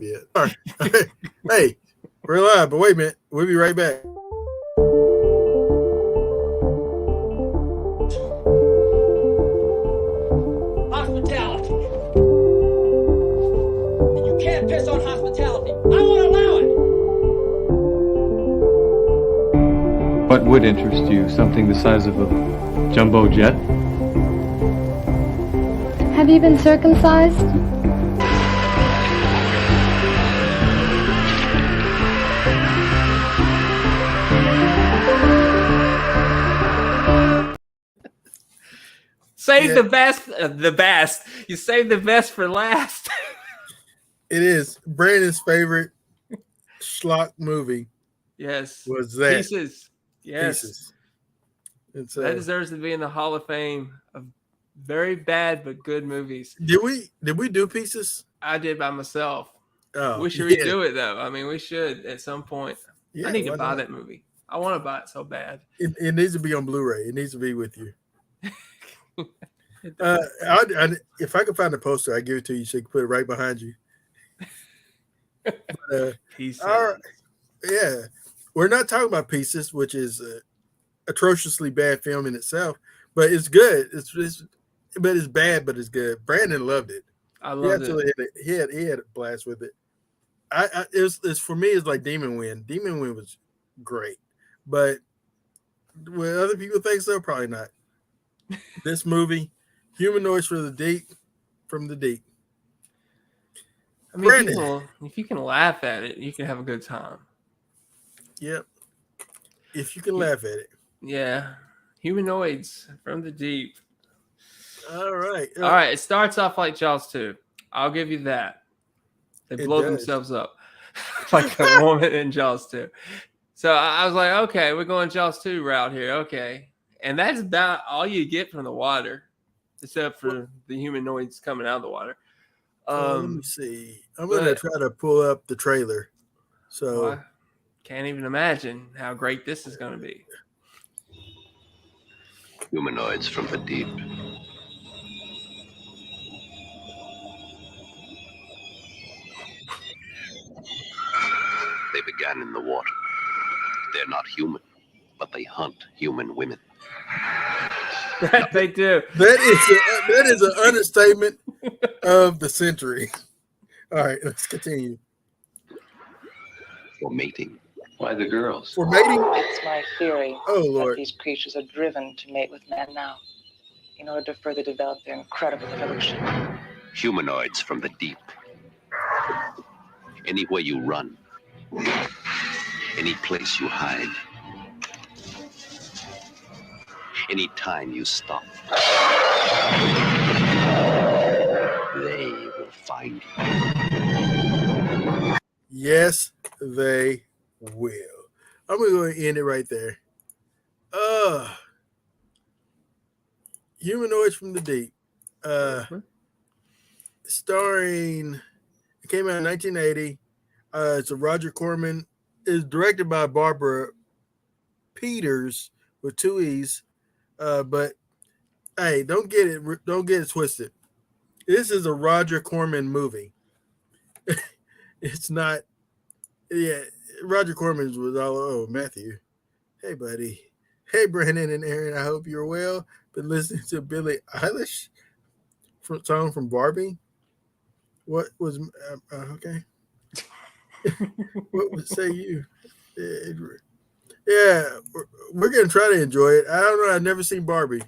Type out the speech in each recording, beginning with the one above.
yet. All right. Hey, we're live, but wait a minute. We'll be right back. Hospitality. And you can't piss on hospitality. I won't allow it. What would interest you? Something the size of a jumbo jet? Have you been circumcised? Save the best. The best. You save the best for last. It is Brandon's favorite schlock movie. Yes. Was that Pieces? Yes. Pieces. It's, that deserves to be in the Hall of Fame of very bad but good movies. Did we do Pieces? I did by myself. Oh, we should redo it though. I mean, we should at some point. Yeah, I need to buy that movie. I want to buy it so bad. It needs to be on Blu-ray. It needs to be with you. If I could find a poster, I'd give it to you. So you can put it right behind you. Pieces. Yeah, we're not talking about Pieces, which is atrociously bad film in itself, but it's good. But it's bad, but it's good. Brandon loved it. I loved it. He had a blast with it. It's for me. It's like Demon Wind. Demon Wind was great, but what other people think so, probably not. This movie, Humanoids from the Deep. I mean, if you can laugh at it, you can have a good time. Yep. If you can laugh at it. Yeah. Humanoids from the Deep. All right. All right. It starts off like Jaws 2. I'll give you that. They blow themselves up like a woman in Jaws 2. So I was like, okay, we're going Jaws 2 route here. Okay. And that's about all you get from the water, except for the humanoids coming out of the water. Let me see. I'm going to try to pull up the trailer. So well, I can't even imagine how great this is going to be. Humanoids from the deep. They began in the water. They're not human, but they hunt human women. That they do. That is an understatement of the century. All right, let's continue. For mating. Why the girls? For mating? It's my theory Lord. that these creatures are driven to mate with man now in order to further develop their incredible evolution. Humanoids from the deep. Anywhere you run, any place you hide, any time you stop, they will find you. Yes, they will. I'm going to end it right there. Humanoids from the Deep. Starring, it came out in 1980. It's a Roger Corman. It's directed by Barbara Peters with 2 E's. But hey, don't get it twisted. This is a Roger Corman movie. It's not. Yeah, Roger Corman was all Matthew. Hey, buddy. Hey, Brandon and Aaron. I hope you're well. Been listening to Billie Eilish song from Barbie. What was okay? What would say you? Yeah, we're gonna try to enjoy it. I don't know. I've never seen Barbie,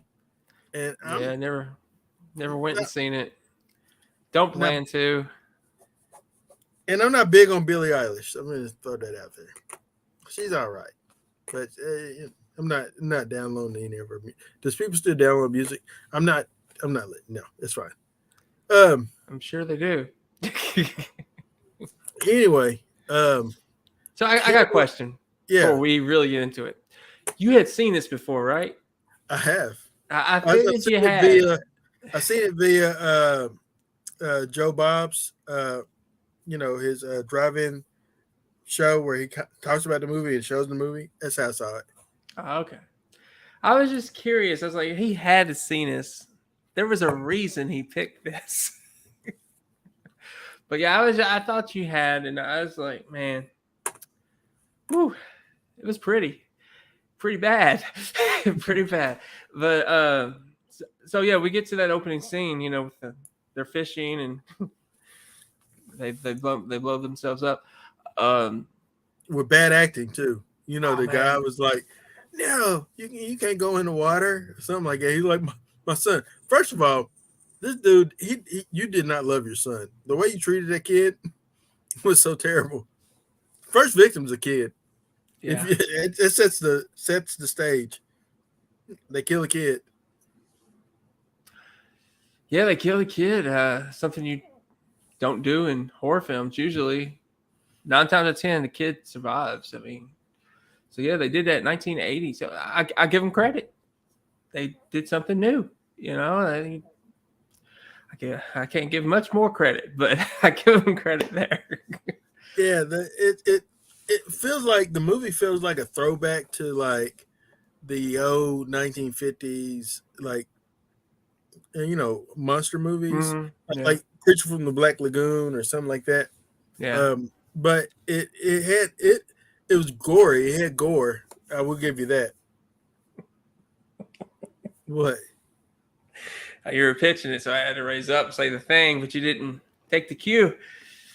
and I never went and seen it. Don't plan to. And I'm not big on Billie Eilish. I'm gonna throw that out there. She's all right, but I'm not downloading any of her. Does people still download music? I'm not. No, it's fine. I'm sure they do. Anyway, so I got a question. Yeah. Before we really get into it, you had seen this before, right? I have. I figured you had. I seen it via Joe Bob's. His drive-in show where he talks about the movie and shows the movie. That's how I saw it. Oh, okay. I was just curious. I was like, he had to seen this. There was a reason he picked this. But yeah, I thought you had, and I was like, man, whew, it was pretty bad, pretty bad. But so yeah, we get to that opening scene, with they're fishing and they blow themselves up. With bad acting too. The man. guy was like, "No, you can't go in the water," or something like that. He's like, my son. First of all, this dude, you did not love your son. The way you treated that kid was so terrible. First victim's a kid. Yeah. It sets the stage. They kill a kid. Yeah, they kill a kid. Something you don't do in horror films usually. 9 times out of 10, the kid survives. I mean, so yeah, they did that in 1980. So I give them credit. They did something new. I can't give much more credit, but I give them credit there. Yeah, it feels like the movie feels like a throwback to like the old 1950s, like monster movies, Yeah. like Creature from the Black Lagoon or something like that. Yeah. But it was gory. It had gore. I will give you that. What? You were pitching it, so I had to raise up and say the thing, but you didn't take the cue.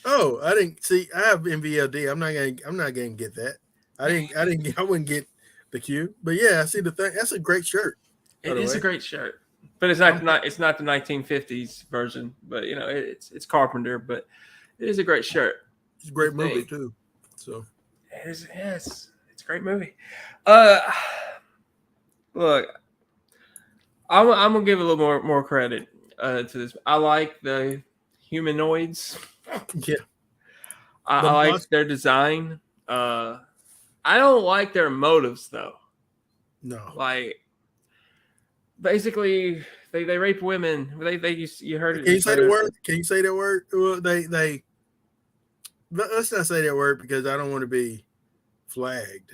Oh, I didn't see. I have NVLD. I'm not gonna get that. I wouldn't get the cue. But yeah, I see the thing. That's a great shirt. It is a great shirt, but it's not the 1950s version. But it's Carpenter, but it is a great shirt. It's a great movie too. So it is. Yes, it's a great movie. Look, I'm gonna give a little more credit to this. I like the humanoids. Yeah, I like their design. I don't like their motives though. No, like basically they rape women. You heard it. Can you say the word? Can you say that word? Well, they let's not say that word because I don't want to be flagged.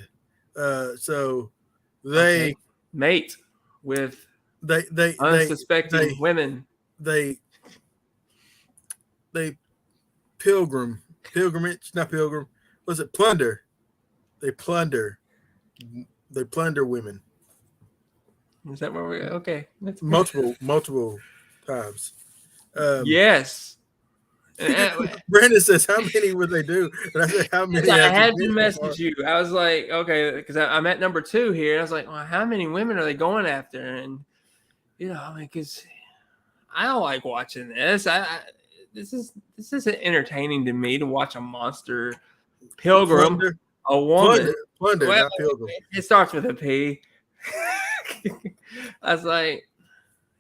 So they mate with they unsuspecting women. They pilgrimage, not pilgrim. Was it plunder? They plunder women. Is that where we? Okay, multiple times. Yes. Brandon says, "How many would they do?" And I said, "How many?" I had to message you. I was like, okay, because I'm at number 2 here. I was like, well, how many women are they going after? And because I don't like watching this. This isn't entertaining to me to watch a monster pilgrim, a woman. Plunder, not pilgrim. It starts with a P. I was like,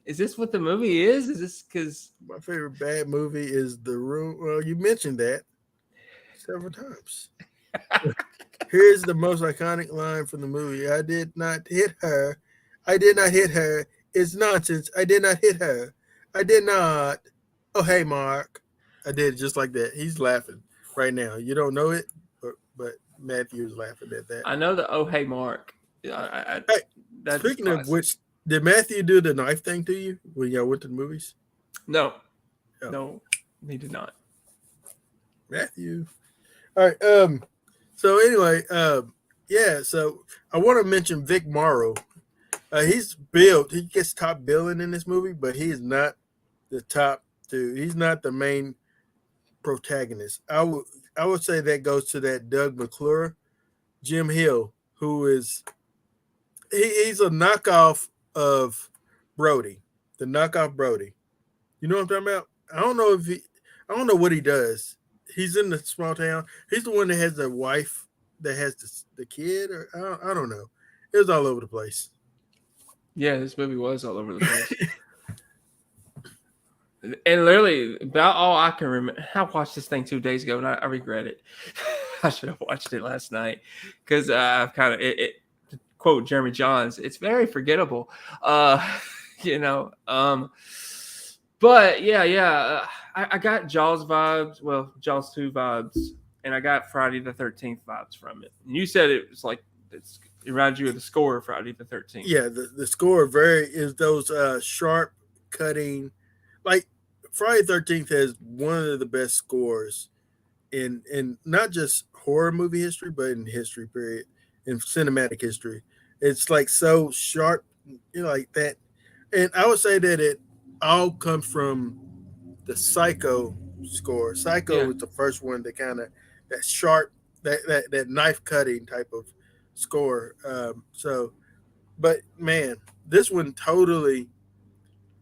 is this what the movie is? Is this because my favorite bad movie is The Room? Well, you mentioned that several times. Here's the most iconic line from the movie. I did not hit her. I did not hit her. It's nonsense. I did not hit her. I did not. Oh, hey, Mark. I did just like that. He's laughing right now. You don't know it, but Matthew's laughing at that. I know the oh, hey, Mark. Speaking of which, did Matthew do the knife thing to you when y'all went to the movies? No. Oh. No, he did not. Matthew. All right. So anyway, yeah. So I want to mention Vic Morrow. He's billed. He gets top billing in this movie, but he is not the top dude. He's not the main protagonist. I would say that goes to that Doug McClure, Jim Hill, who is he's a knockoff of Brody, the knockoff Brody. You know what I'm talking about? I don't know what he does. He's in the small town. He's the one that has the wife that has the kid, or I don't know. It was all over the place. Yeah, this movie was all over the place. And literally, about all I can remember, I watched this thing 2 days ago, and I regret it. I should have watched it last night because I've kind of it. Quote Jeremy Johns, it's very forgettable, But yeah, I got Jaws vibes. Well, Jaws 2 vibes, and I got Friday the 13th vibes from it. And you said it was like it reminds you of the score of Friday the 13th. Yeah, the score is those sharp cutting. Like Friday 13th has one of the best scores in not just horror movie history, but in history period, in cinematic history. It's like so sharp, like that. And I would say that it all comes from the Psycho score. Psycho Yeah. was the first one that kind of that sharp, that knife cutting type of score. But man, this one totally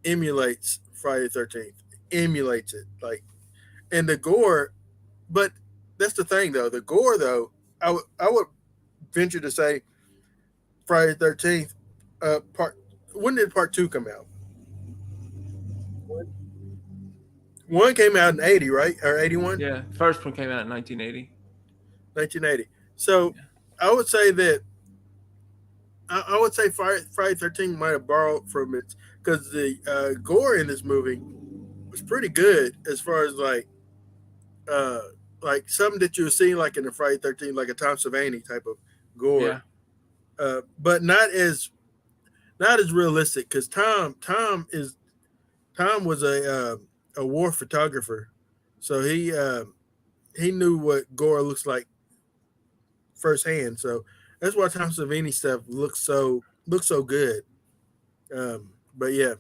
emulates Friday 13th. Emulates it, like, and the gore. But that's the thing, though. The gore, though, I would venture to say Friday 13th. Part When did part 2 come out? One came out in 80, right? Or 81? Yeah. First one came out in 1980. 1980. So I would say that I would say Friday 13th might have borrowed from it because the gore in this movie was pretty good as far as like something that you would see like in the Friday 13th, like a Tom Savini type of gore, Yeah. but not as realistic because Tom was a war photographer, so he knew what gore looks like firsthand. So that's why Tom Savini stuff looks so good. But yeah,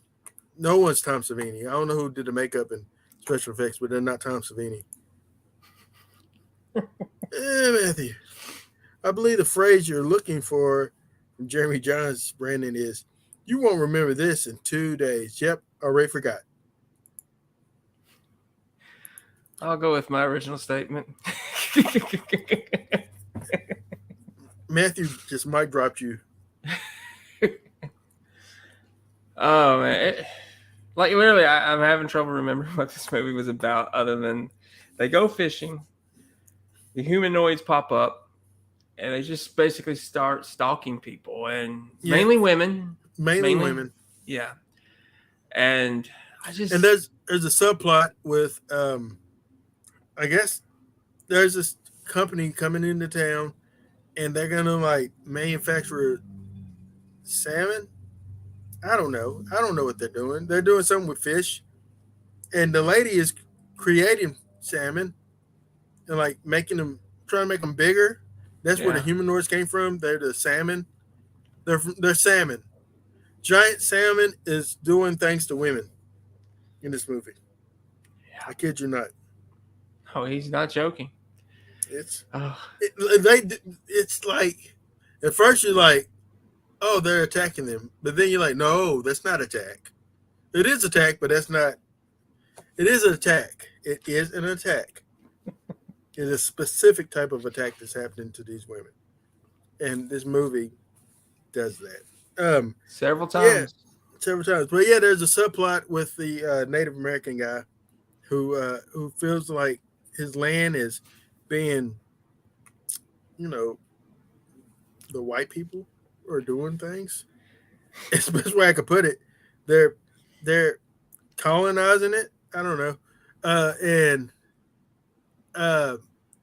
no one's Tom Savini. I don't know who did the makeup and special effects, but they're not Tom Savini. Matthew, I believe the phrase you're looking for from Jeremy Johns, Brandon, is "You won't remember this in 2 days." Yep, already forgot. I'll go with my original statement. Matthew just mic dropped you. Oh man, like literally, I'm having trouble remembering what this movie was about. Other than they go fishing, the humanoids pop up, and they just basically start stalking people, and mainly women. Mainly women. Yeah, and there's a subplot with I guess there's this company coming into town, and they're gonna like manufacture salmon. I don't know what they're doing. They're doing something with fish, and the lady is creating salmon and like trying to make them bigger. That's where the humanoids came from. They're the salmon. They're salmon. Giant salmon is doing things to women in this movie. Yeah. I kid you not. Oh, he's not joking. It's like at first you're like, oh, they're attacking them, but then you're like, no, that's not attack. It is attack, but that's not. It is an attack. It is an attack. It is a specific type of attack that's happening to these women, and this movie does that. Several times. Yeah, several times. But yeah, there's a subplot with the Native American guy who feels like his land is being, the white people are doing things. It's the best way I could put it. They're colonizing it. I don't know. And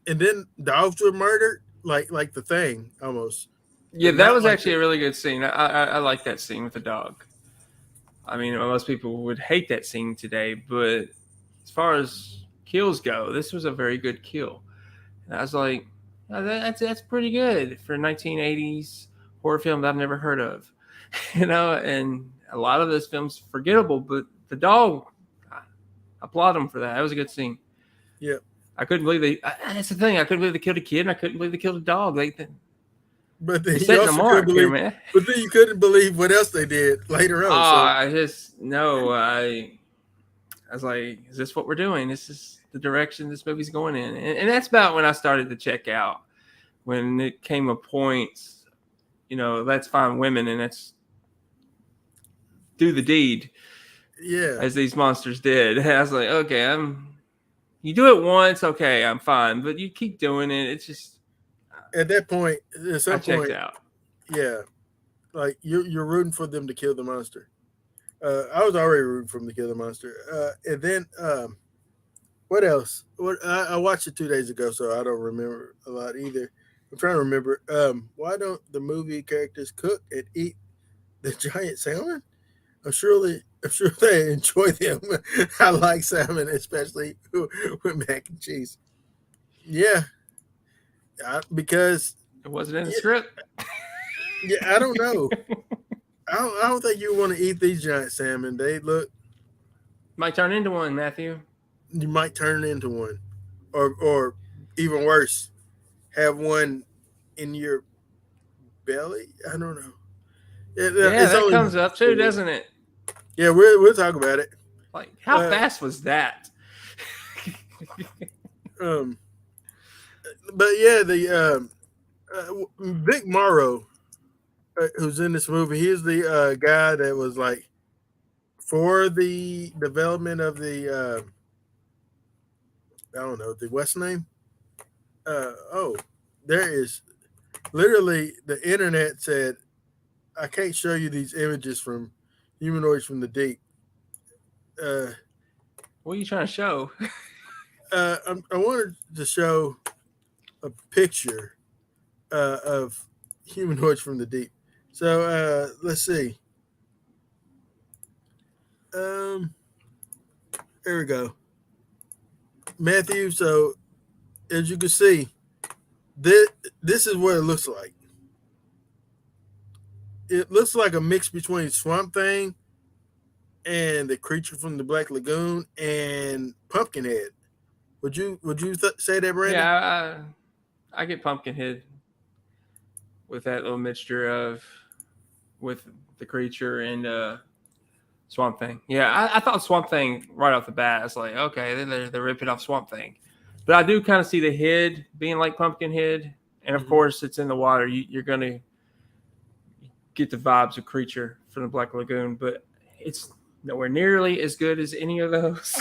then dogs were murdered, like the Thing almost. Yeah, that was actually a really good scene. I like that scene with the dog. I mean, most people would hate that scene today, but as far as kills go, this was a very good kill. And I was like, oh, that's pretty good for 1980s horror film that I've never heard of. And a lot of this film's forgettable, but the dog, I applaud him for that. That was a good scene. Yeah. I couldn't believe that's the thing. I couldn't believe they killed a kid, and I couldn't believe they killed a dog. But then you couldn't believe what else they did later on. I was like, is this what we're doing? This is the direction this movie's going in. And that's about when I started to check out. When it came a point, let's find women and let's do the deed. Yeah. As these monsters did. And I was like, okay, you do it once, okay, I'm fine. But you keep doing it, it's just at that point, at some point, checked out. Yeah. Like you're rooting for them to kill the monster. I was already rooting for them to kill the monster. And then what else? I watched it 2 days ago, so I don't remember a lot either. I'm trying to remember. Why don't the movie characters cook and eat the giant salmon? Surely I'm sure they enjoy them. I like salmon, especially with mac and cheese. Yeah, because It wasn't in the yeah, script. yeah, I don't know. I don't think you want to eat these giant salmon. They look. Might turn into one, Matthew. You might turn into one, or even worse, have one in your belly. I don't know. Yeah, It's that only comes up too, doesn't it? yeah. We'll talk about it. Like, how Uh, fast was that? um, but yeah, the Vic Morrow, who's in this movie, he's the guy that was like for the development of the I don't know the what's name. Oh, there is literally the internet said I can't show you these images from Humanoids from the Deep. Uh, What are you trying to show? I wanted to show a picture of Humanoids from the Deep. So let's see. Um, there we go, Matthew. So as you can see, this is what it looks like. It looks like a mix between Swamp Thing and the creature from the Black Lagoon and Pumpkinhead. Would you say that, Brandon? Yeah, I get Pumpkinhead with that little mixture of with the creature and Swamp Thing. Yeah, I thought Swamp Thing right off the bat. It's like, okay, they're ripping off Swamp Thing, but I do kind of see the head being like Pumpkinhead, and of course it's in the water. You're gonna get the vibes of creature from the Black Lagoon, but it's nowhere nearly as good as any of those.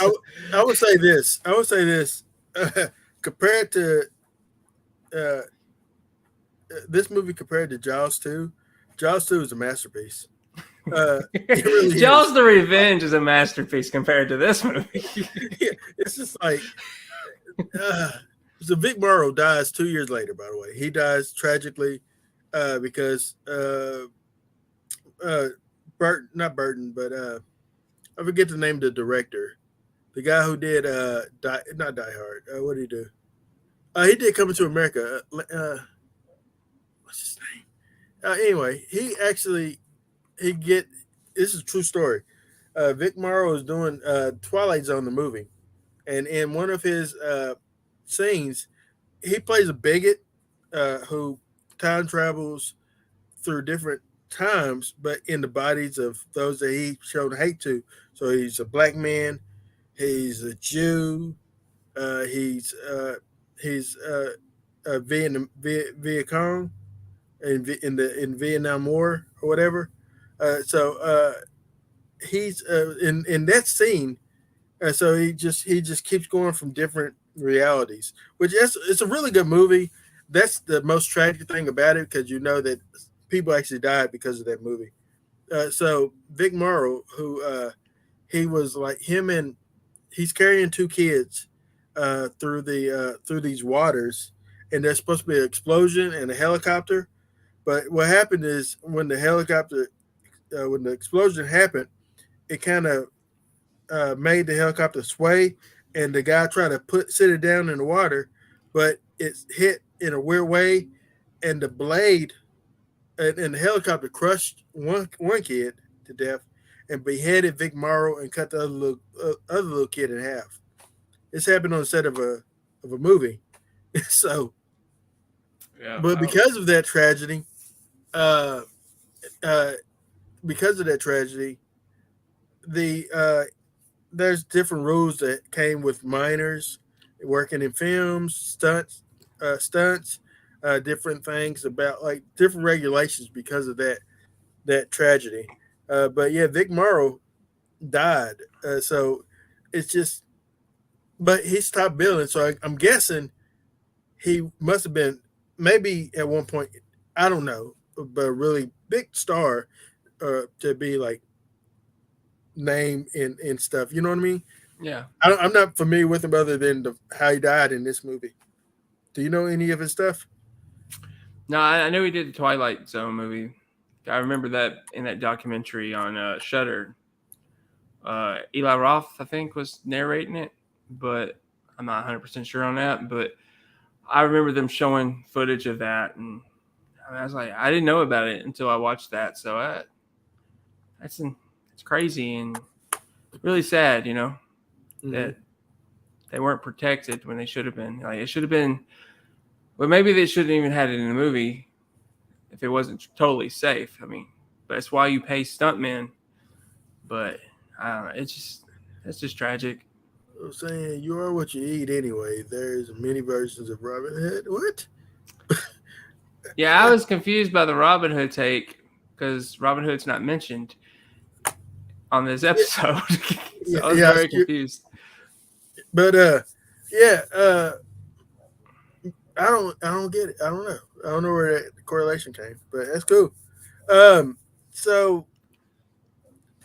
I would say this. Compared to uh, this movie, compared to Jaws 2, Jaws 2 is a masterpiece. It really Jaws is. the Revenge is a masterpiece compared to this movie. Yeah, it's just like so Vic Morrow dies 2 years later, by the way. He dies tragically because not Burton, but I forget the name of the director. The guy who did not Die Hard. What did he do? He did Coming to America. What's his name? Anyway, this is a true story. Vic Morrow is doing Twilight Zone, the movie, and in one of his scenes, he plays a bigot who time travels through different times, but in the bodies of those that he showed hate to. So he's a black man, he's a Jew, he's a Viet Cong in Vietnam War or whatever. So he's in that scene. So he just keeps going from different realities, which is it's a really good movie. That's the most tragic thing about it because you know that people actually died because of that movie. So Vic Morrow, who he was like him and he's carrying two kids through these waters, and there's supposed to be an explosion and a helicopter. But what happened is when when the explosion happened, it kind of made the helicopter sway, and the guy tried to sit it down in the water, but it's hit in a weird way, and the blade and the helicopter crushed one kid to death, and beheaded Vic Morrow and cut the other little kid in half. This happened on the set of a movie, so. Yeah, But because of that tragedy, uh, uh, the there's different rules that came with minors working in films, stunts, different things about like different regulations because of that tragedy. But yeah, Vic Morrow died, so it's just. But he stopped billing, so I'm guessing he must have been maybe at one point. I don't know, but a really big star to be like name and stuff. You know what I mean? yeah. I'm not familiar with him other than how he died in this movie. Do you know any of his stuff? No, I know he did the Twilight Zone movie. I remember that in that documentary on Shudder Eli Roth, I think, was narrating it, but I'm not 100% sure on that. But I remember them showing footage of that, and I was like, I didn't know about it until I watched that. So it's crazy and really sad, that they weren't protected when they should have been. Like, it should have been. Well, maybe they shouldn't even had it in the movie if it wasn't totally safe. I mean, but it's why you pay stuntmen. But I don't know. It's just tragic. I'm saying you are what you eat anyway. There's many versions of Robin Hood. What? Yeah, I was confused by the Robin Hood take because Robin Hood's not mentioned on this episode. So I was very confused. But I don't get it. I don't know. I don't know where that correlation came, but that's cool. So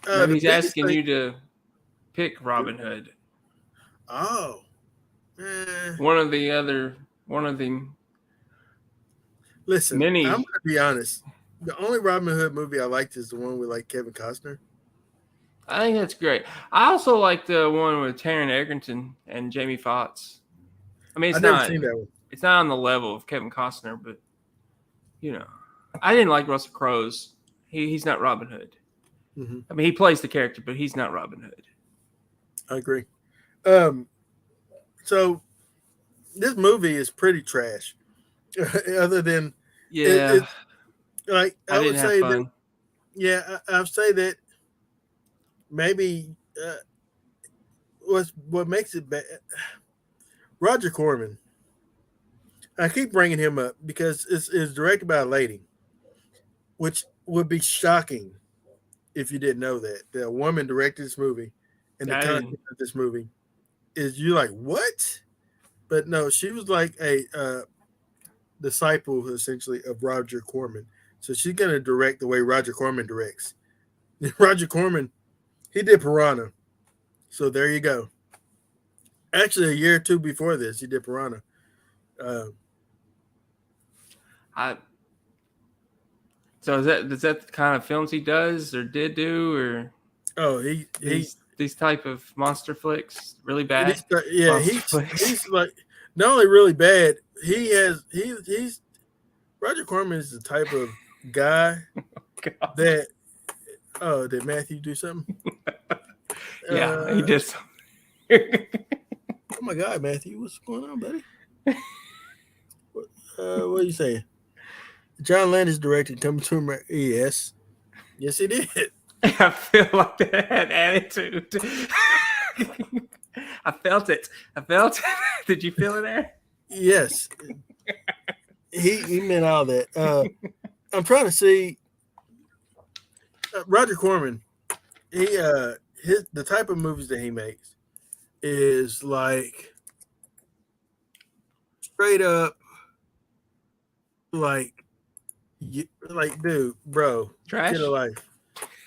maybe he's asking you to pick Robin Hood. Oh, One of the listen. many. I'm gonna be honest. The only Robin Hood movie I liked is the one with like Kevin Costner. I think that's great. I also like the one with Taron Egerton and Jamie Foxx. I mean, I've never seen that one. It's not on the level of Kevin Costner, but I didn't like Russell Crowe's. He's not Robin Hood. Mm-hmm. I mean, he plays the character, but he's not Robin Hood. I agree. So this movie is pretty trash. Other than I would say that, I'd say that maybe what makes it bad. Roger Corman. I keep bringing him up because it's directed by a lady, which would be shocking if you didn't know that a woman directed this movie, and the content of this movie is you like what? But no, she was like a disciple essentially of Roger Corman, so she's gonna direct the way Roger Corman directs. Roger Corman, he did Piranha, so there you go. Actually, a year or two before this, he did Piranha. So is that the kind of films he does or did do, or these type of monster flicks really bad? He's like not only really bad. He's Roger Corman is the type of guy that. Oh, did Matthew do something? Yeah, he did something. Oh my God, Matthew, what's going on, buddy? What are you saying? John Landis directed Coming to America. Yes, he did. I feel like that had attitude. I felt it. Did you feel it there? Yes. He meant all that. I'm trying to see Roger Corman. The type of movies that he makes is like straight up like dude, bro, trash. Get a life.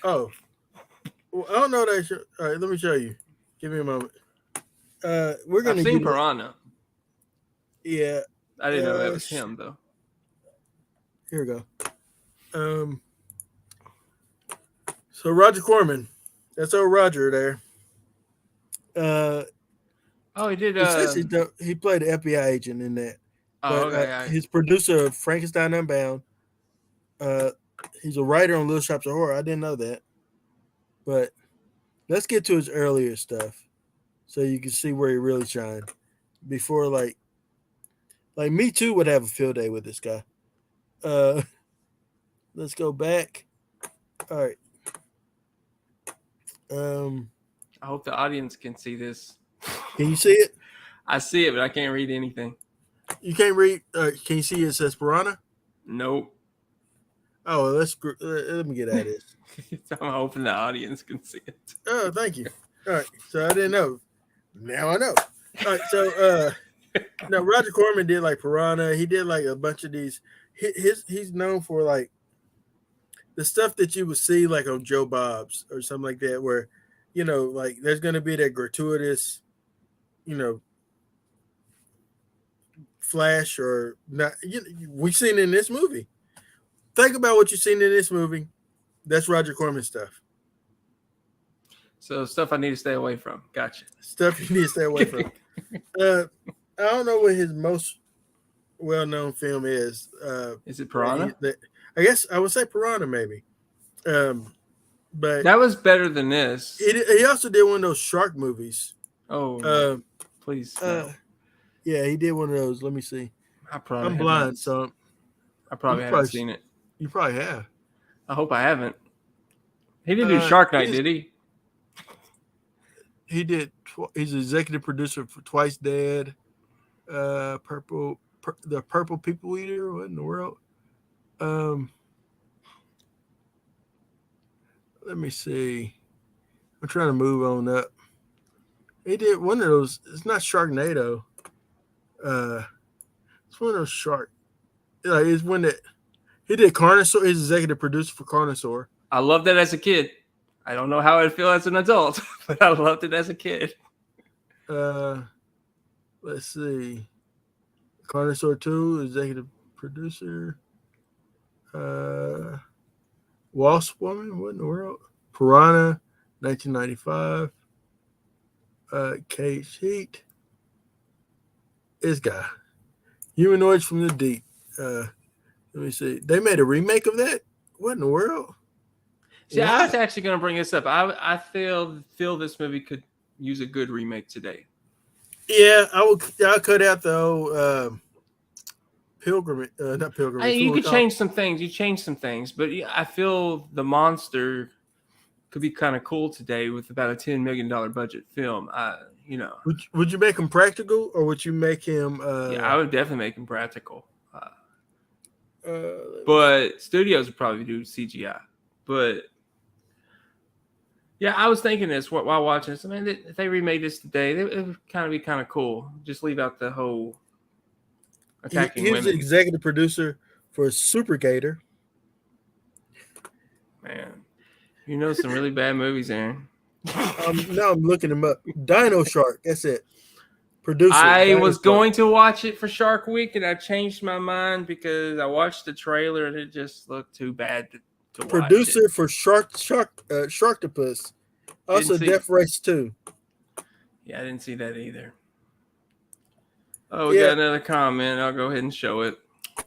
Oh, well, I don't know that. All right, let me show you. Give me a moment. We're gonna. I've seen Piranha. Yeah, I didn't know that was him though. Here we go. So Roger Corman, that's old Roger there. He did. He played an FBI agent in that. Oh, but, okay. He's producer of Frankenstein Unbound. He's a writer on Little Shops of Horror. I didn't know that. But let's get to his earlier stuff so you can see where he really shined. Before, like Me Too would have a field day with this guy. Let's go back. All right. I hope the audience can see this. Can you see it? I see it, but I can't read anything. You can't read. Can you see it says Piranha? Nope. Oh, let me get at it. I'm hoping the audience can see it. Oh, thank you. All right, so I didn't know. Now I know. All right, so no, Roger Corman did like Piranha. He did like a bunch of these. He's known for like the stuff that you would see like on Joe Bob's or something like that, where like there's gonna be that gratuitous, flash or not. We've seen it in this movie. Think about what you've seen in this movie. That's Roger Corman stuff. So stuff I need to stay away from. Gotcha. Stuff you need to stay away from. I don't know what his most well-known film is. Is it Piranha? I guess I would say Piranha, maybe. But That was better than this. he also did one of those shark movies. Oh, please. No. Yeah, he did one of those. Let me see. I'm blind, so I probably haven't seen it. You probably have. I hope I haven't. He didn't do Shark Night, did he? He did. He's executive producer for Twice Dead, the Purple People Eater. What in the world? Let me see. I'm trying to move on up. He did one of those. It's not Sharknado. It's one of those shark. It's one that he did Carnosaur. He's executive producer for Carnosaur. I loved that as a kid. I don't know how I'd feel as an adult, but I loved it as a kid. Let's see. Carnosaur 2, executive producer. Wasp Woman, what in the world? Piranha, 1995. Cage Heat. This guy. Humanoids from the Deep. Let me see. They made a remake of that? What in the world? See, I was actually going to bring this up. I feel this movie could use a good remake today. Yeah, I'll cut out the old Pilgrim. Not Pilgrim. You could change some things. You change some things, but I feel the monster could be kind of cool today with about a $10 million budget film. Would you make him practical, or would you make him? Yeah, I would definitely make him practical. But studios would probably do CGI. But yeah, I was thinking this while watching this. I mean, if they remade this today, it would kind of be kind of cool. Just leave out the whole attacking women. He was the executive producer for Super Gator. Man, you know some really bad movies, Aaron. Now I'm looking them up. Dino Shark. That's it. Producer. I was going to watch it for Shark Week, and I changed my mind because I watched the trailer and it just looked too bad to watch. Producer for Sharktopus. Also, Death Race 2. Yeah, I didn't see that either. Oh, we got another comment. I'll go ahead and show it.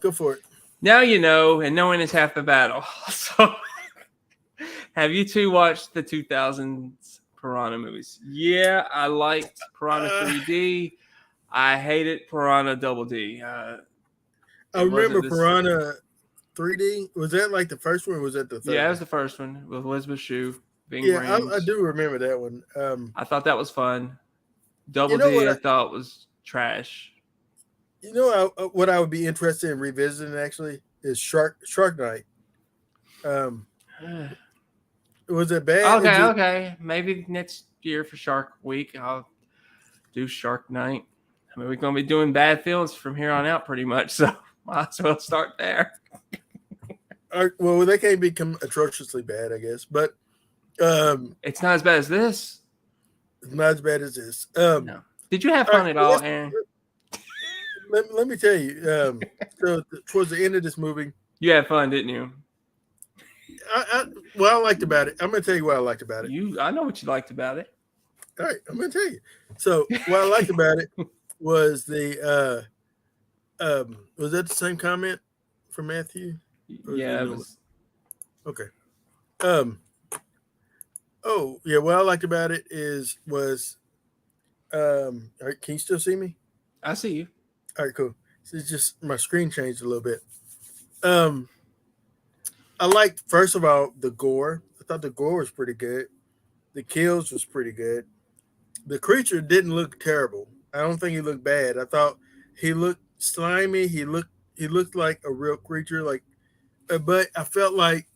Go for it. Now you know, and knowing is half the battle. So, have you two watched the 2000s Piranha movies? Yeah, I liked Piranha 3D. I hated Piranha Double D. I remember Piranha 3D. Was that like the first one, or was that the third? Yeah, it was the first one with Elizabeth Shue. I do remember that one. I thought that was fun. Double D, I thought was trash. You know what I would be interested in revisiting actually is Shark Night. Was it bad? Okay. Maybe next year for Shark Week, I'll do Shark Night. I mean, we're going to be doing bad films from here on out pretty much, so might as well start there. Well, they can't become atrociously bad, I guess, but it's not as bad as this. It's not as bad as this. No. Did you have fun at all, Aaron? Let me tell you. So towards the end of this movie, you had fun, didn't you? What I liked about it. I'm going to tell you what I liked about it. I know what you liked about it. All right, I'm going to tell you. So what I liked about it was the was that the same comment from Matthew? Yeah, it was. Okay. Oh yeah, what I liked about it was all right, can you still see me? I see you. All right, cool. So it's just my screen changed a little bit. I liked, first of all, the gore. I thought the gore was pretty good. The kills was pretty good. The creature didn't look terrible. I don't think he looked bad. I thought he looked slimy. He looked like a real creature. But I felt like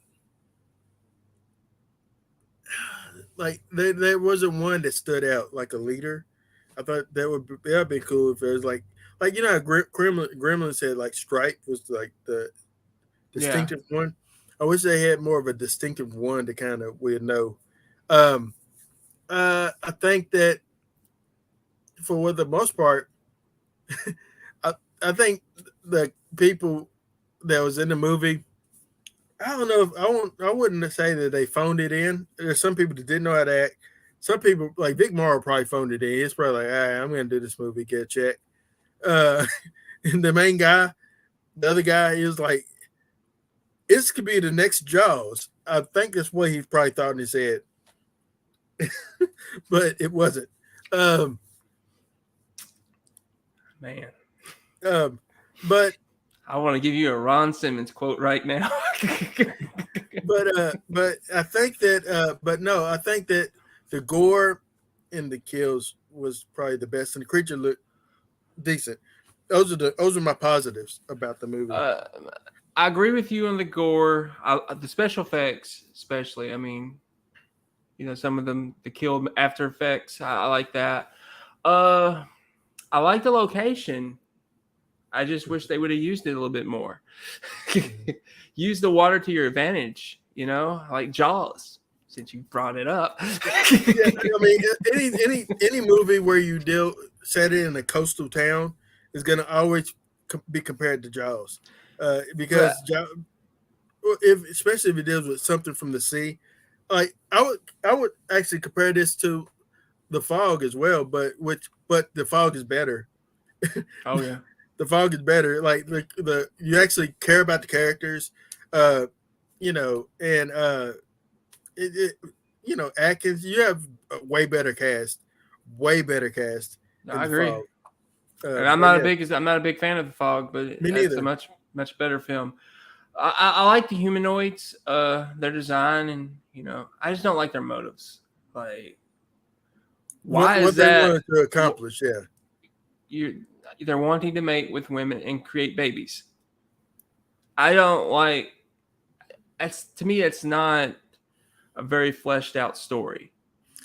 there wasn't one that stood out like a leader. I thought that'd be cool if there was like you know how Gremlin said like Stripe was like the distinctive one. I wish they had more of a distinctive one to kind of we'd know. I think that for the most part, I think the people that was in the movie, I don't know if I wouldn't say that they phoned it in. There's some people that didn't know how to act, some people like Vic Morrow probably phoned it in. He's probably like, I'm going to do this movie, get a check. And the main guy, the other guy, is like, this could be the next Jaws. I think that's what he probably thought in his head. But it wasn't. Man. But I want to give you a Ron Simmons quote right now. but I think that I think that the gore and the kills was probably the best, and the creature looked decent. Those are my positives about the movie. I agree with you on the gore, the special effects, especially. I mean, some of them, the kill after effects, I like that. I like the location. I just wish they would have used it a little bit more. Use the water to your advantage, like Jaws, since you brought it up. Yeah, I mean, any movie where you set it in a coastal town is going to always be compared to Jaws, because especially if it deals with something from the sea. Like I would actually compare this to The Fog as well, but The Fog is better. Oh yeah. The Fog is better. Like you actually care about the characters, and Atkins. You have a way better cast. I agree. And I'm not a big fan of The Fog, but it's a much better film. I like the humanoids, their design, and I just don't like their motives. Like, why what is they that? wanted to accomplish? Yeah. They're wanting to mate with women and create babies. I don't like. To me, it's not a very fleshed out story.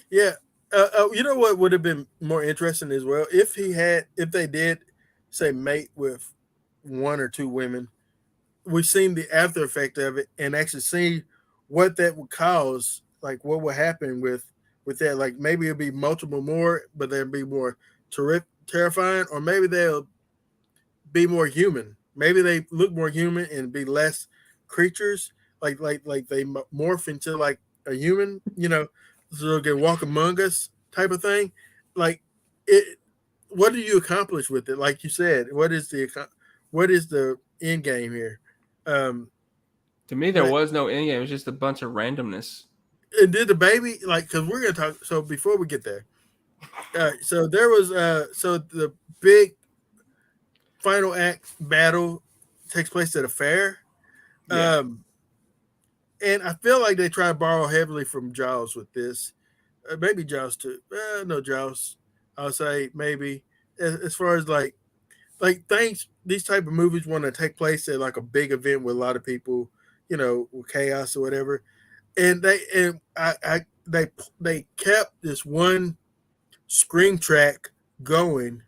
Yeah. You know what would have been more interesting as well if they did say mate with one or two women. We've seen the after effect of it and actually see what that would cause, like what would happen with that. Like maybe it'll be multiple more, but they'll be more terrifying, or maybe they'll be more human. Maybe they look more human and be less creatures, like they morph into like a human, so they can walk among us type of thing. Like it. What do you accomplish with it? Like you said, what is the end game here? To me, there was no end game. It was just a bunch of randomness. And did the baby, like, because we're gonna talk. So before we get there, so there was so the big final act battle takes place at a fair. Yeah. And I feel like they try to borrow heavily from Jaws with this. Maybe Jaws too. No Jaws. I'll say maybe as far as like things. These type of movies want to take place at like a big event with a lot of people, with chaos or whatever. And they kept this one scream track going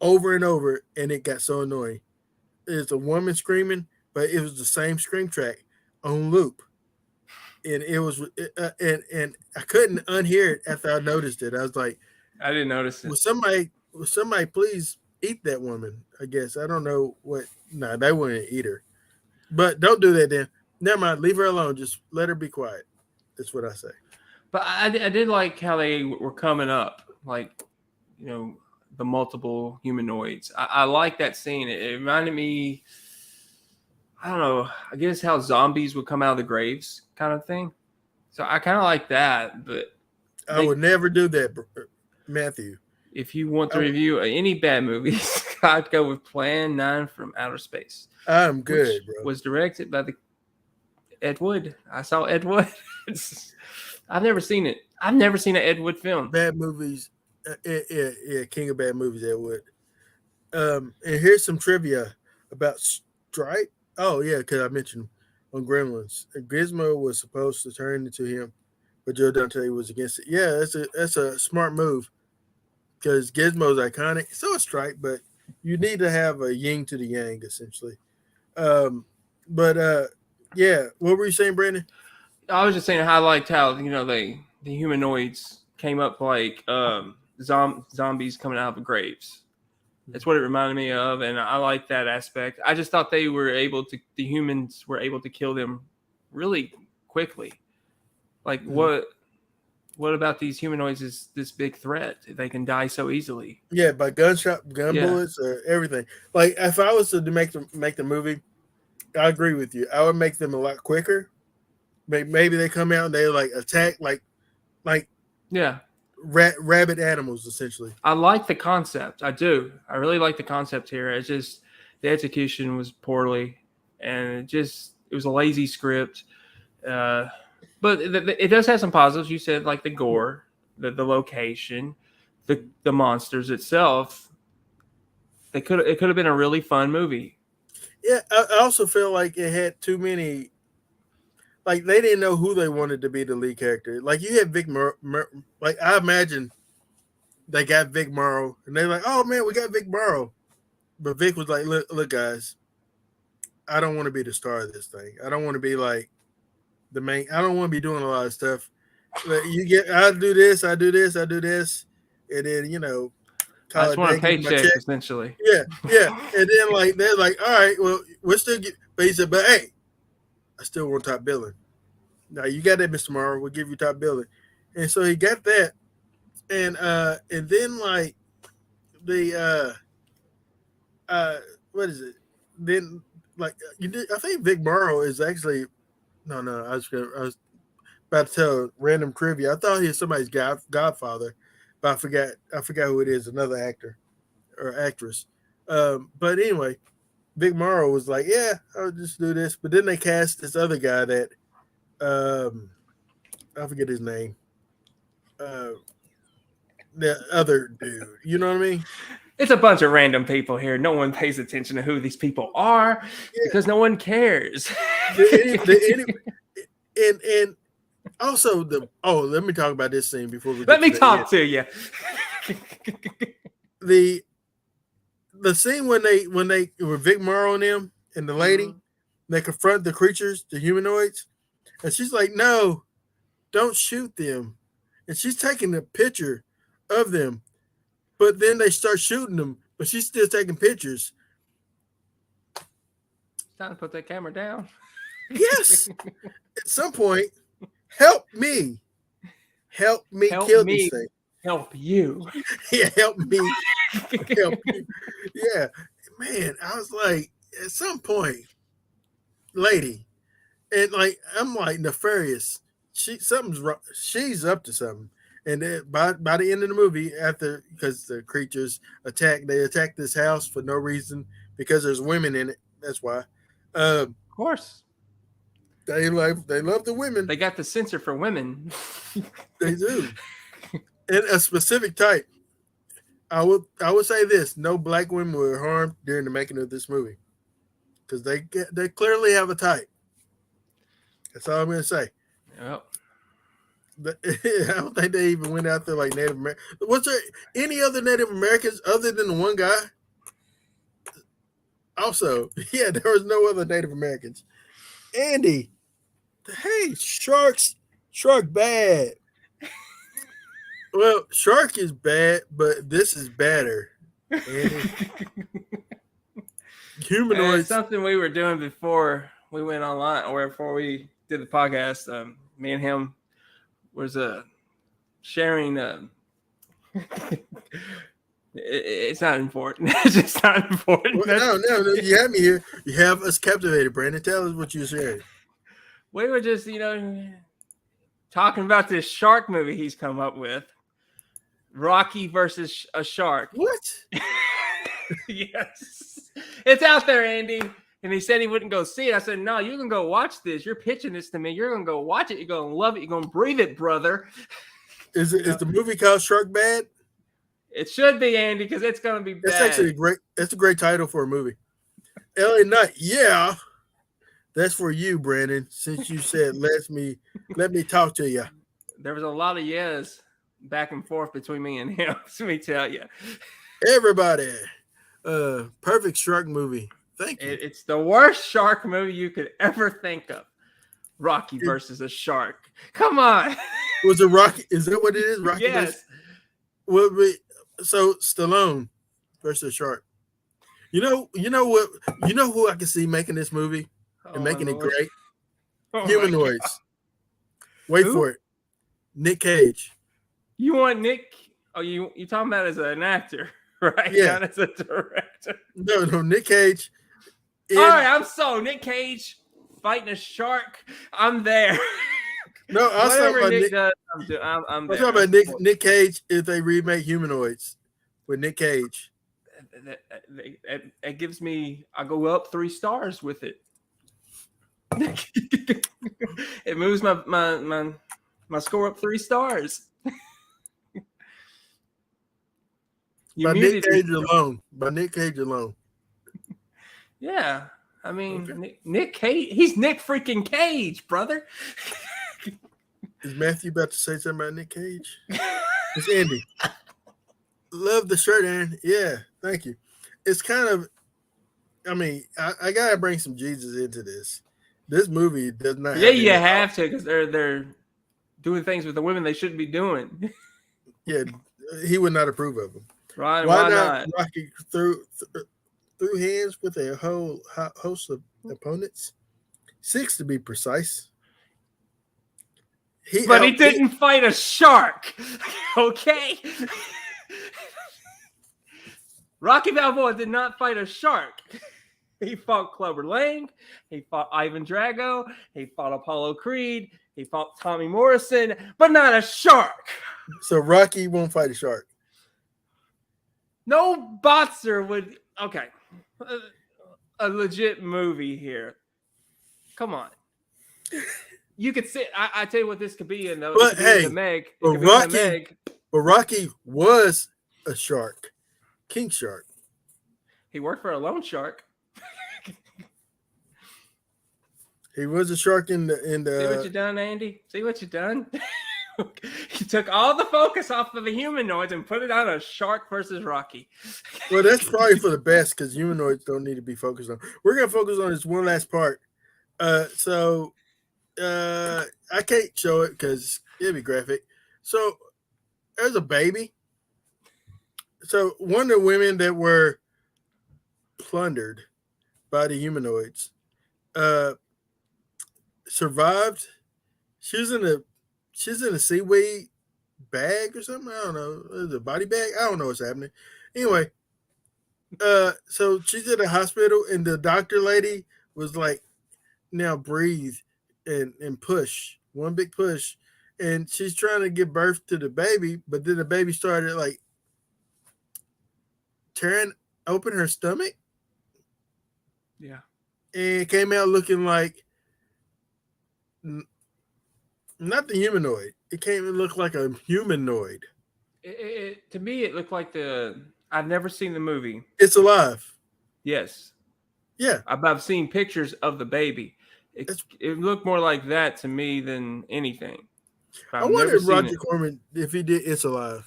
over and over, and it got so annoying. It's a woman screaming, but it was the same scream track on loop, and it was and I couldn't unhear it after I noticed it. I was like, I didn't notice it. Will somebody please eat that woman? I guess I don't know what. No, they wouldn't eat her, but don't do that then. Never mind. Leave her alone. Just let her be quiet. That's what I say. But I did like how they were coming up, like, the multiple humanoids. I like that scene. It reminded me, I don't know, I guess how zombies would come out of the graves kind of thing. So I kind of like that, but I would never do that, Matthew. If you want to review any bad movies, I'd go with Plan 9 from Outer Space. I'm good, bro. Was directed by Ed Wood. I saw Ed Wood. I've never seen it. I've never seen an Ed Wood film. Bad movies. Yeah, king of bad movies, Ed Wood. And here's some trivia about Stripe. Oh, yeah, because I mentioned on Gremlins. Gizmo was supposed to turn into him, but Joe Dante was against it. Yeah, that's a smart move because Gizmo's iconic. So is Stripe, but you need to have a yin to the yang, essentially. Yeah, what were you saying, Brandon? I was just saying I liked how the humanoids came up like zombies coming out of graves. That's what it reminded me of, and I like that aspect. I just thought the humans were able to kill them really quickly. Like what what about these humanoids is this big threat? They can die so easily. Yeah, by gun bullets, or everything. Like if I was to make the movie, I agree with you. I would make them a lot quicker. Maybe they come out and they like attack like Yeah. Rabid animals essentially. I like the concept. I do. I really like the concept here. It's just the execution was poorly, and it was a lazy script. But it does have some positives. You said like the gore, the location, the monsters itself. It could have been a really fun movie. Yeah, I also feel like it had too many. Like they didn't know who they wanted to be the lead character. Like you had Vic like I imagine they got Vic Morrow, and they're like, "Oh man, we got Vic Morrow," but Vic was like, "Look, guys, I don't want to be the star of this thing. I don't want to be like the main. I don't want to be doing a lot of stuff. Like, I do this, and then I just want a paycheck essentially. Yeah, and then like they're like, all right, well, we're still but he said, but hey, I still want top billing. Now you got that, Mr. Morrow. We'll give you top billing, and so he got that, and then like the what is it? Then like I think Vic Morrow is actually no. I was about to tell random trivia. I thought he was somebody's godfather, but I forgot who it is. Another actor or actress. But anyway, Vic Morrow was like, "Yeah, I'll just do this." But then they cast this other guy that I forget his name. The other dude, you know what I mean? It's a bunch of random people here. No one pays attention to who these people are because no one cares. And also let me talk about this scene before we let me talk to you. The scene when they were Vic Morrow and them and the lady, they confront the creatures, the humanoids, and she's like, "No, don't shoot them," and she's taking a picture of them, but then they start shooting them, but she's still taking pictures. Time to put that camera down. Yes. At some point, help me kill these things. Help you. Yeah, help me. Help you. Yeah, man. I was like, at some point, lady, and like I'm like nefarious. Something's wrong. She's up to something. And then by the end of the movie, after because the creatures they attack this house for no reason because there's women in it. That's why. Of course. They love the women. They got the censor for women. They do. And a specific type. I would say this: no black women were harmed during the making of this movie because they clearly have a type. That's all I'm gonna say. Yep. But I don't think they even went out there like Native American. Was there any other Native Americans other than the one guy? Also, yeah, there was no other Native Americans. Andy, hey, shark bad. Well, shark is bad, but this is badder. Andy. Humanoids. Something we were doing before we went online or before we did the podcast. Me and him was sharing. It's not important. It's just not important. Well, no. You have me here. You have us captivated, Brandon. Tell us what you're sharing. We were just, talking about this shark movie he's come up with. Rocky versus a shark. What? Yes. It's out there, Andy. And he said he wouldn't go see it. I said, no, you can go watch this. You're pitching this to me. You're going to go watch it. You're going to love it. You're going to breathe it, brother. Is the movie called Shark Bad? It should be, Andy, because it's going to be bad. That's actually a great title for a movie. LA Knight, yeah. That's for you, Brandon, since you said let me talk to you. There was a lot of yes back and forth between me and him. Let me tell you. Everybody. Perfect shark movie. Thank you. It's the worst shark movie you could ever think of. Rocky versus a shark. Come on. Was it Rocky? Is that what it is? Rocky yes. So Stallone versus a shark. You know what? You know who I can see making this movie and making it great? Humanoids. Wait for it. Nick Cage. You want Nick? Oh, you talking about as an actor, right? Yeah. Not as a director. No, Nick Cage. All right, I'm sold. Nick Cage fighting a shark. I'm there. No, I was talking Whatever about Nick Nick. does, I'm I was there. talking about Nick Cage if they remake Humanoids with Nick Cage. It gives me. I go up 3 stars with it. It moves my score up 3 stars. You By muted Nick Cage yourself. alone. By Nick Cage alone. Yeah, I mean Okay. Nick Cage. He's Nick freaking Cage, brother. Is Matthew about to say something about Nick Cage? It's Andy. Love the shirt, Aaron. Yeah, thank you. It's kind of, I mean, I gotta bring some Jesus into this. This movie does not. Yeah, you have to because they're doing things with the women they shouldn't be doing. Yeah, he would not approve of them. Right? Why Why not? not? Rocky through hands with a whole host of opponents, 6 to be precise. But he didn't fight a shark. Okay. Rocky Balboa did not fight a shark. He fought Clubber Lang. He fought Ivan Drago. He fought Apollo Creed. He fought Tommy Morrison, but not a shark. So Rocky won't fight a shark. No boxer would. Okay. A legit movie here. Come on. You could say, I tell you what this could be in the, But hey, the Meg. It but could be in the Meg. Rocky was a shark, king shark. He worked for a loan shark. He was a shark in the. See what you done, Andy? See what you done? You took all the focus off of the humanoids and put it on a shark versus Rocky. Well, that's probably for the best because humanoids don't need to be focused on. We're gonna focus on this one last part. So I can't show it because it'd be graphic. So there's a baby. So one of the women that were plundered by the humanoids survived. She's in a seaweed bag or something. I don't know. Is it a body bag? I don't know what's happening. Anyway, so she's at the hospital and the doctor lady was like, now breathe and push. One big push. And she's trying to give birth to the baby, but then the baby started like tearing open her stomach. Yeah. And it came out looking like not the humanoid. It came and looked like a humanoid. To me, it looked like I've never seen the movie. It's alive. Yes. Yeah. I've seen pictures of the baby. It looked more like that to me than anything. I wonder if Roger Corman, if he did It's Alive.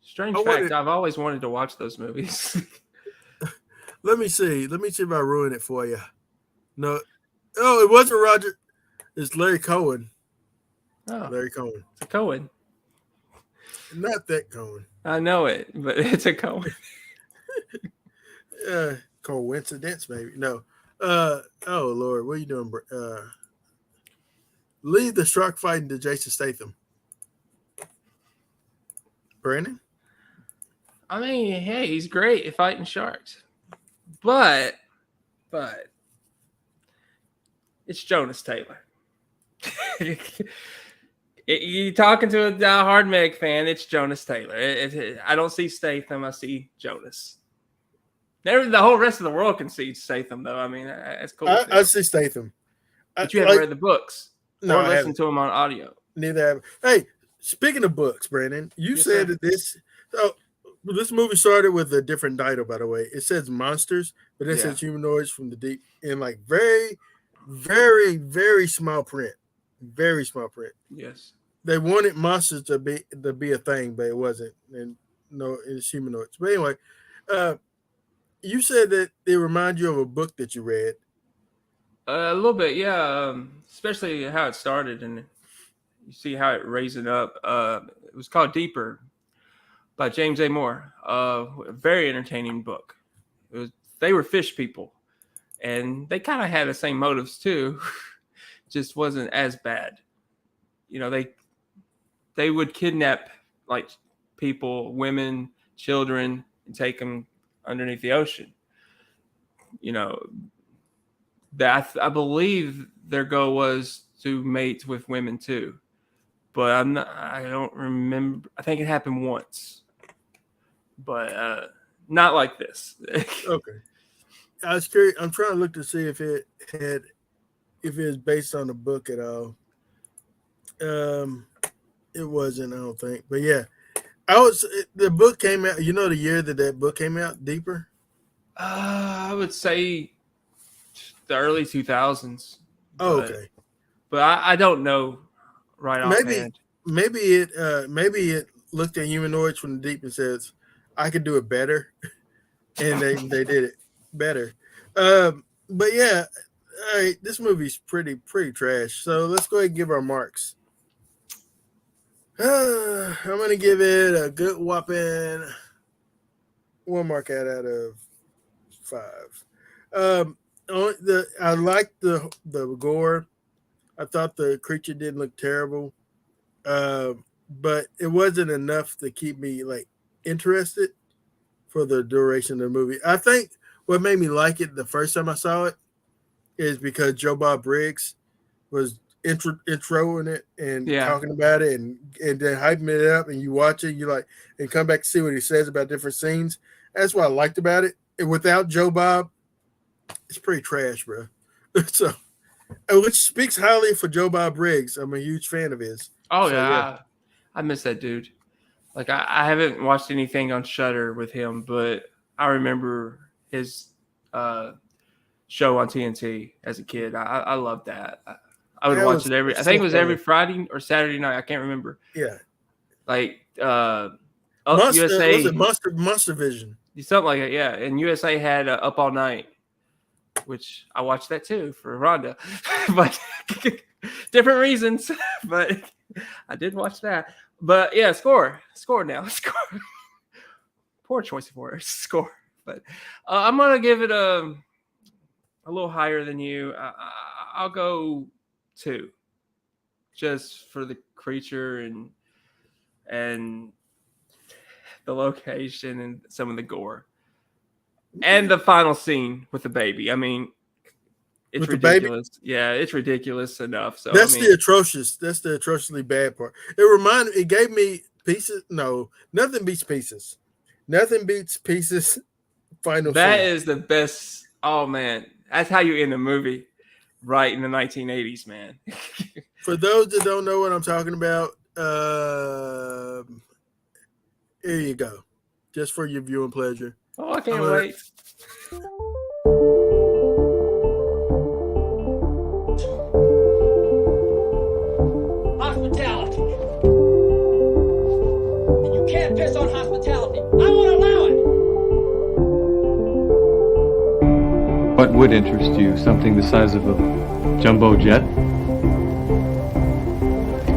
Strange fact, I've always wanted to watch those movies. Let me see. Let me see if I ruin it for you. No. Oh, it wasn't Roger. It's Larry Cohen. Oh, Larry Cohen. It's a Cohen. Not that Cohen. I know it, but it's a Cohen. Coincidence, maybe. No. Oh, Lord. What are you doing? Leave the shark fighting to Jason Statham. Brandon? I mean, hey, he's great at fighting sharks. But it's Jonas Taylor. You talking to a hard Meg fan, it's Jonas Taylor. I don't see Statham, I see Jonas. The whole rest of the world can see Statham, though. I mean, that's cool. I see Statham. But you haven't read the books or listened to them on audio. Neither have. Hey, speaking of books, Brandon, you said that this movie started with a different title, by the way. It says Monsters, but it says Humanoids from the Deep in like very, very, very small print. Very small print. Yes. They wanted monsters to be a thing, but it wasn't. And no, it's humanoids. But anyway, you said that they remind you of a book that you read. A little bit, yeah. Especially how it started, and you see how it raising up. It was called Deeper by James A. Moore. A very entertaining book. They were fish people, and they kind of had the same motives too. Just wasn't as bad. they would kidnap like people, women, children, and take them underneath the ocean. That I believe their goal was to mate with women too, but I don't remember. I think it happened once, but not like this. Okay. I was curious. I'm trying to look to see if it is based on the book at all. It wasn't, I don't think. But yeah, the book came out. You know the year that book came out, Deeper? I would say the early 2000s. Oh, okay. But I don't know right offhand. Maybe it looked at Humanoids from the deep and says, I could do it better. And they did it better. But yeah, all right, this movie's pretty trash. So let's go ahead and give our marks. I'm gonna give it a good whopping 1 mark out of 5. I liked the gore. I thought the creature didn't look terrible, but it wasn't enough to keep me like interested for the duration of the movie. I think what made me like it the first time I saw it is because Joe Bob Briggs was introing it and talking about it and then hyping it up, and you watch it, you like, and come back to see what he says about different scenes. That's what I liked about it. And without Joe Bob, it's pretty trash, bro. So, which speaks highly for Joe Bob Briggs. I'm a huge fan of his. Oh, so, yeah. I miss that dude. Like, I haven't watched anything on Shudder with him, but I remember his show on TNT as a kid. I loved that. I would watch it I think it was every Friday or Saturday night. I can't remember. Yeah. Like, USA. Was it Monster Vision? Something like that, yeah. And USA had Up All Night, which I watched that too for Rhonda. But different reasons. But I did watch that. But yeah, score now. Score. Poor choice of words. Score. But I'm gonna give it a little higher than you. I'll go 2, just for the creature and the location and some of the gore and the final scene with the baby. I mean, it's ridiculous. Yeah, it's ridiculous enough. So that's the atrociously bad part. It gave me Pieces. No, Nothing Beats Pieces. Nothing Beats Pieces. Final. That scene is the best. Oh man, that's how you end a movie, right in the 1980s, man. For those that don't know what I'm talking about, here you go, just for your viewing pleasure. Oh, I can't wait. Hospitality. And you can't piss on hospitality. I won't allow it. What would interest you? Something the size of a jumbo jet?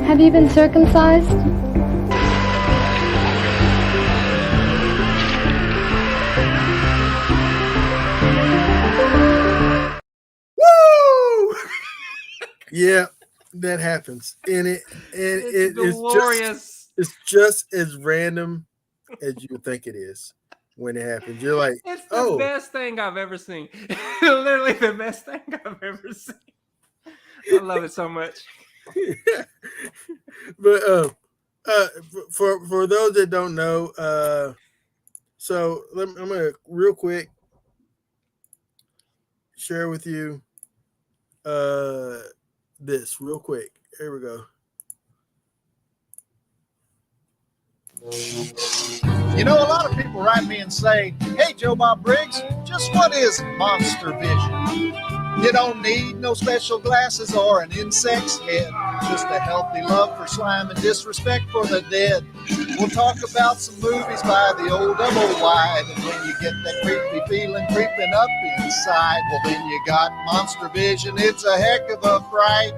Have you been circumcised? Woo! Yeah, that happens. And it's glorious. It's just as random as you would think it is when it happens. You're like, it's the best thing I've ever seen. Literally the best thing I've ever seen. I love it so much. Yeah. But for those that don't know, so I'm gonna real quick share with you this real quick. Here we go. You know, a lot of people write me and say, hey, Joe Bob Briggs, just what is monster vision? You don't need no special glasses or an insect's head, just a healthy love for slime and disrespect for the dead. We'll talk about some movies by the old double wide, and when you get that creepy feeling creeping up inside, well, then you got monster vision. It's a heck of a fright.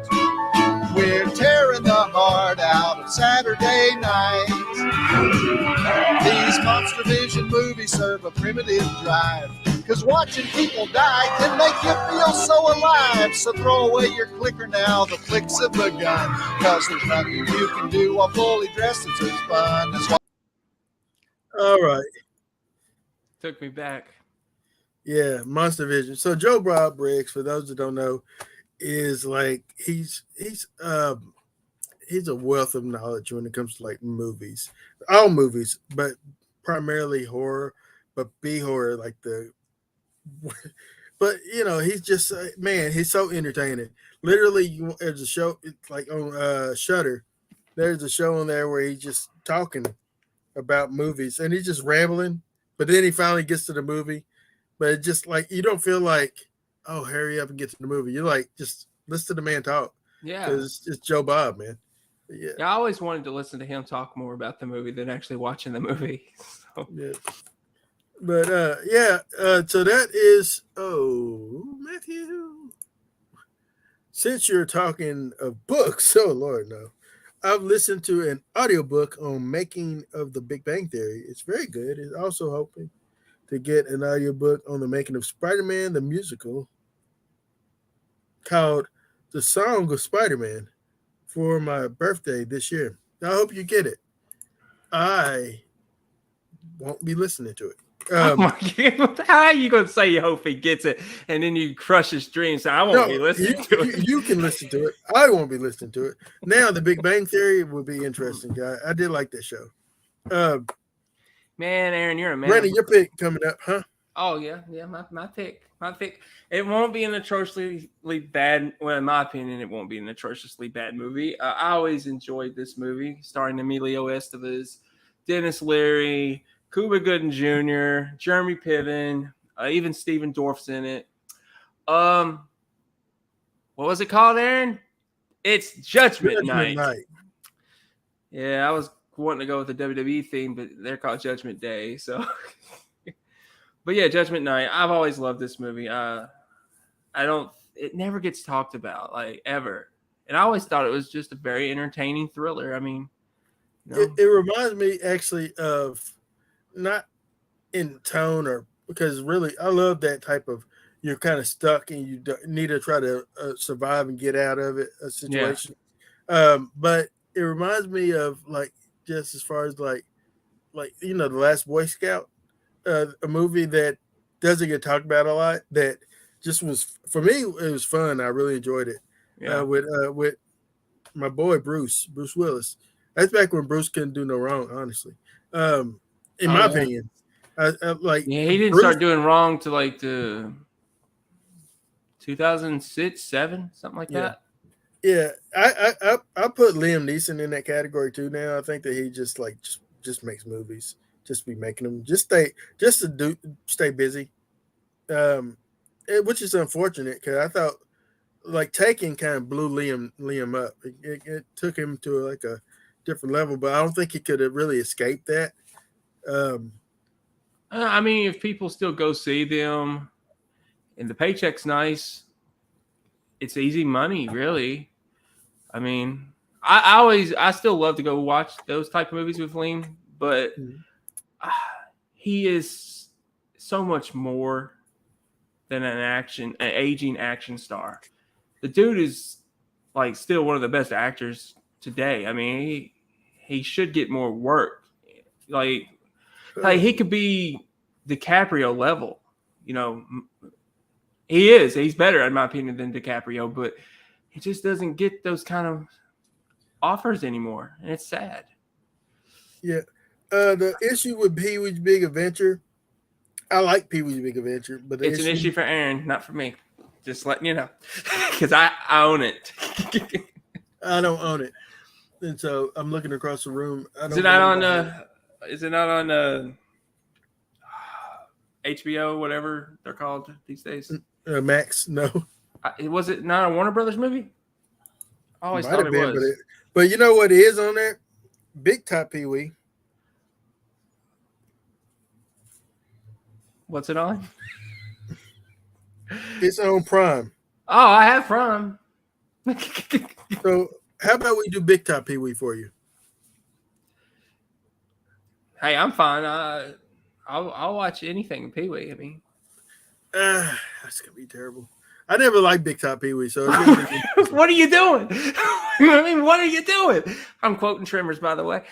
We're tearing the heart out of Saturday night. These Monster Vision movies serve a primitive drive, Cause watching people die can make you feel so alive. So throw away your clicker now, the flicks have begun. Cause there's nothing you can do while fully dressed as it's fun. That's why. All right. Took me back. Yeah, Monster Vision. So Joe Bob Briggs, for those that don't know, is like he's a wealth of knowledge when it comes to like movies. All movies, but primarily horror, but B horror like the but you know, he's just man, he's so entertaining. Literally, there's a show like on Shudder. There's a show on there where he's just talking about movies and he's just rambling, but then he finally gets to the movie. But it's just like you don't feel like, oh, hurry up and get to the movie. You're like, just listen to the man talk. Yeah, because it's Joe Bob, man. Yeah, I always wanted to listen to him talk more about the movie than actually watching the movie. So. Yeah. But so that is Matthew. Since you're talking of books, oh Lord, no. I've listened to an audiobook on making of the Big Bang Theory. It's very good. It's also hoping to get an audiobook on the making of Spider-Man the musical called The Song of Spider-Man for my birthday this year. I hope you get it. I won't be listening to it. Oh my God. How are you going to say you hope he gets it and then you crush his dreams? I won't be listening to it. You can listen to it. I won't be listening to it. Now, the Big Bang Theory will be interesting, guy. I did like that show. Man, Aaron, you're a man. Brandon, your pick coming up, huh? Oh, yeah. My pick. It won't be an atrociously bad, well, in my opinion, it won't be an atrociously bad movie. I always enjoyed this movie, starring Emilio Estevez, Dennis Leary, Cuba Gooding Jr., Jeremy Piven, even Stephen Dorff's in it. What was it called, Aaron? It's Judgment Night. Yeah, I was wanting to go with the WWE theme, but they're called Judgment Day. So, but yeah, Judgment Night. I've always loved this movie. It never gets talked about, like, ever. And I always thought it was just a very entertaining thriller. I mean, you know. It reminds me actually of, not in tone or because really I love that type of you're kind of stuck and you need to try to survive and get out of it a situation. Yeah. But it reminds me of like just as far as like you know, The Last Boy Scout, a movie that doesn't get talked about a lot. That just was, for me, it was fun. I really enjoyed it. Yeah. With my boy Bruce Willis. That's back when Bruce couldn't do no wrong, honestly. In my opinion, I like. Yeah, he didn't start doing wrong to like the 2006, 7, something like that. Yeah, I put Liam Neeson in that category too. Now I think that he just makes movies, just be making them, stay busy, which is unfortunate because I thought like Taken kind of blew Liam up. It took him to like a different level, but I don't think he could have really escaped that. I mean, if people still go see them and the paycheck's nice, it's easy money, really. I mean, I still love to go watch those type of movies with Liam, but he is so much more than an aging action star. The dude is like still one of the best actors today. I mean, he should get more work. Like he could be DiCaprio level, you know. He's better in my opinion than DiCaprio, but he just doesn't get those kind of offers anymore, and it's sad. Yeah. The issue with Pee-wee's Big Adventure, I like Pee-wee's Big Adventure, but it's an issue for Aaron, not for me. Just letting you know, because I own it. I don't own it, and so I'm looking across the room. Is it not on HBO, whatever they're called these days? Max, no. Was it not a Warner Brothers movie? I always thought it was. But you know what is on there? Big Top Pee-wee. What's it on? It's on Prime. Oh, I have Prime. So how about we do Big Top Pee-wee for you? Hey, I'm fine. I'll watch anything Pee-wee. I mean, That's gonna be terrible. I never liked Big Top Pee Wee, so it's gonna be What are you doing? I mean, what are you doing? I'm quoting Tremors, by the way.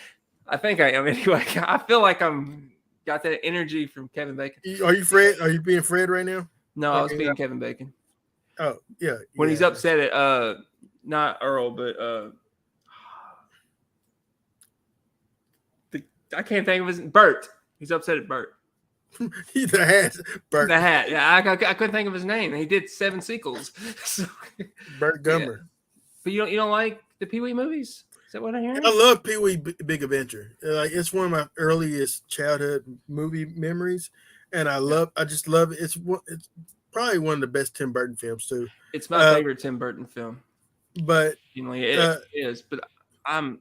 I think I am anyway. I feel like I'm got that energy from Kevin Bacon. Are you Fred? Are you being Fred right now? No, I was being Kevin Bacon. Oh yeah. When he's upset at not Earl, but I can't think of his Bert. He's upset at Bert. The hat. Bert. The hat. Yeah, I couldn't think of his name. He did 7 sequels. So, Bert Gummer. Yeah. But you don't like the Pee Wee movies? Is that what I hear? I love Pee Wee Big Adventure. Like it's one of my earliest childhood movie memories, and I just love it. It's probably one of the best Tim Burton films too. It's my favorite Tim Burton film. But it is. But I'm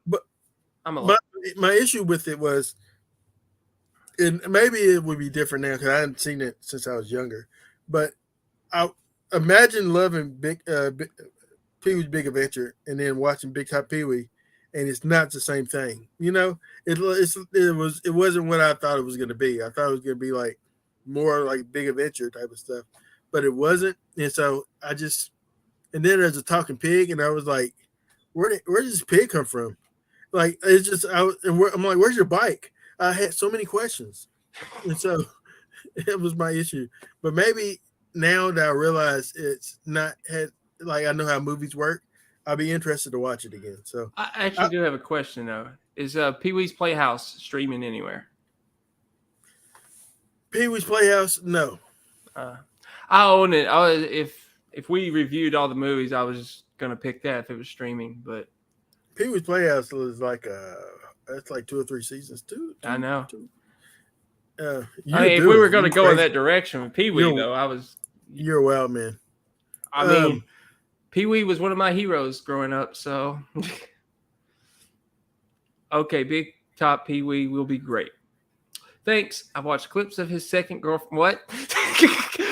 my issue with it was, and maybe it would be different now because I hadn't seen it since I was younger. But I imagine loving Pee Wee's Big Adventure and then watching Big Top Pee Wee, and it's not the same thing. You know, it wasn't what I thought it was going to be. I thought it was going to be like more like Big Adventure type of stuff, but it wasn't. And so and then there's a talking pig, and I was like, where did this pig come from? Like it's just I'm like, where's your bike? I had so many questions, and so it was my issue. But maybe now that I realize it's not like I know how movies work, I'll be interested to watch it again. So I actually do have a question though. Is Pee Wee's Playhouse streaming anywhere? Pee Wee's Playhouse, no. I own it. If we reviewed all the movies, I was gonna pick that if it was streaming. But Pee Wee's Playhouse was like that's like 2 or 3 seasons too. I know. If we were going to go in that direction with Pee Wee, though, you're a wild man. I mean, Pee Wee was one of my heroes growing up, so okay, Big Top Pee Wee will be great. Thanks. I've watched clips of his second girlfriend. What?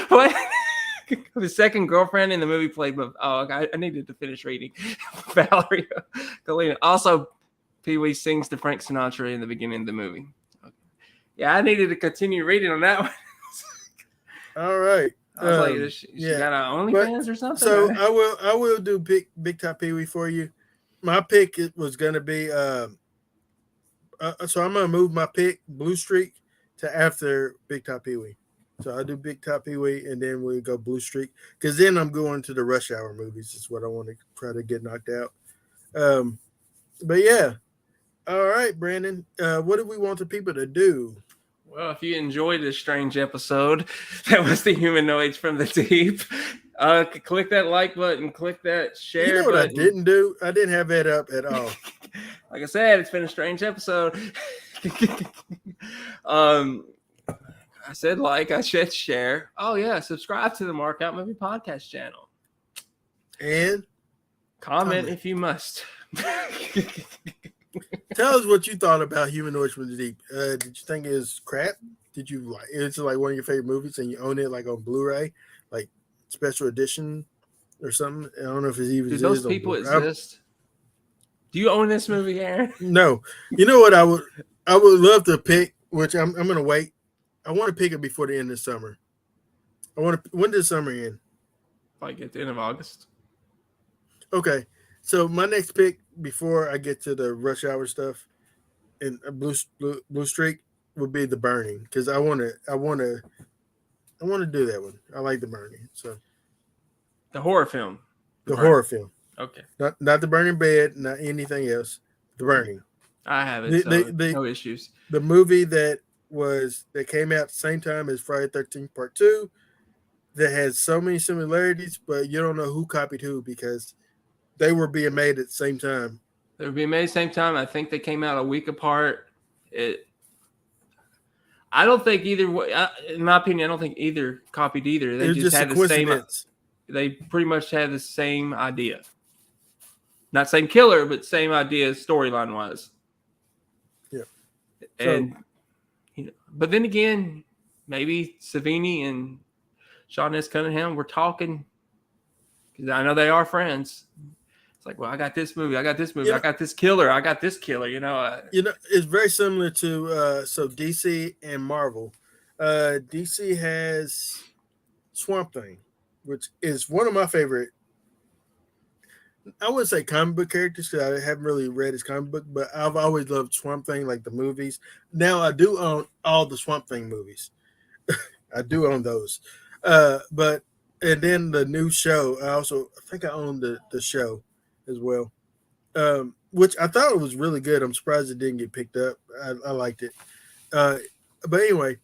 What? His second girlfriend in the movie played. I needed to finish reading. Valerie Galena. Also, Pee Wee sings to Frank Sinatra in the beginning of the movie. Okay. Yeah, I needed to continue reading on that one. All right. I was like, she got an OnlyFans or something? So I will do Big Top Pee Wee for you. My pick was gonna be so I'm gonna move my pick Blue Streak to after Big Top Pee Wee. So I do Big Top Pee Wee and then we go Blue Streak because then I'm going to the Rush Hour movies. Is what I want to try to get knocked out. But yeah. All right, Brandon. What do we want the people to do? Well, if you enjoyed this strange episode, that was the Humanoids from the Deep. Click that like button, click that share button. You know what I didn't do? I didn't have that up at all. Like I said, it's been a strange episode. I said like, I said share. Oh yeah, subscribe to the Mark Out Movie Podcast channel. And comment if you must. Tell us what you thought about Humanoids from the Deep. Did you think it was crap? Did you like it's like one of your favorite movies and you own it like on Blu-ray, like special edition or something? I don't know if it's even. Do those people exist? Do you own this movie, Aaron? No. You know what I would love to pick, which I'm gonna wait. I want to pick it before the end of the summer. When does summer end? Like at the end of August. Okay. So my next pick before I get to the Rush Hour stuff and Blue Streak would be The Burning because I want to do that one. I like The Burning. So the horror film. The horror film. Okay. Not The Burning Bed, not anything else. The Burning. I have it. No issues. The movie that came out at the same time as Friday the 13th Part 2 that has so many similarities, but you don't know who copied who because they were being made at the same time. They were being made at the same time. I think they came out a week apart. I don't think either way. In my opinion, I don't think either copied either. They just had the same. They pretty much had the same idea. Not same killer, but same idea storyline wise. Yeah. And but then again, maybe Savini and Sean S. Cunningham were talking because I know they are friends. It's like, well, I got this movie, I got this movie, I got this killer, I got this killer. It's very similar to DC and Marvel. DC has Swamp Thing, which is one of my favorite. I wouldn't say comic book characters because I haven't really read his comic book, but I've always loved Swamp Thing, like the movies. Now I do own all the Swamp Thing movies. I do own those. But and then the new show, I think I own the show as well. Which I thought it was really good. I'm surprised it didn't get picked up. I liked it. But anyway,